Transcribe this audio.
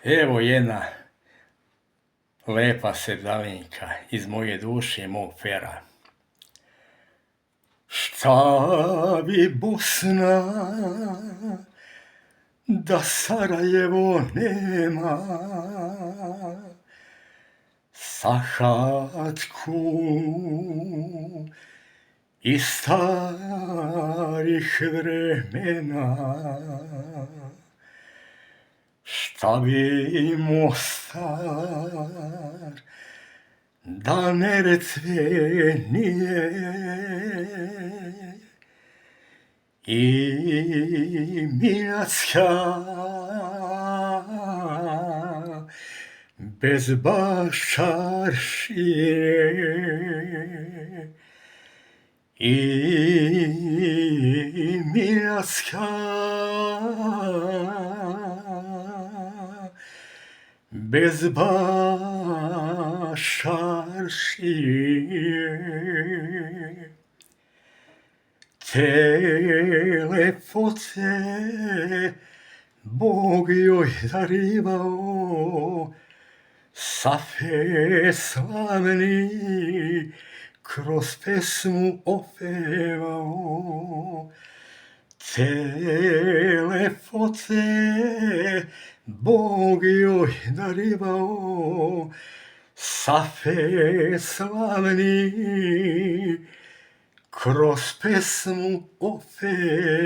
Evo jedna lepa sedalinka iz moje duše i mog pera. Šta bi Bosna da Sarajevo nema, Sahatku iz starih vremena. Šta bi Mostar da Neretve nije i Miljacka bez Baščaršije i Miljacka bez Baščaršije. Te lepote Bog joj darivao, Safe slavni kroz pesmu opevao. Te lepote Bog joj darivao, Safe slavni kroz pesmu opevao.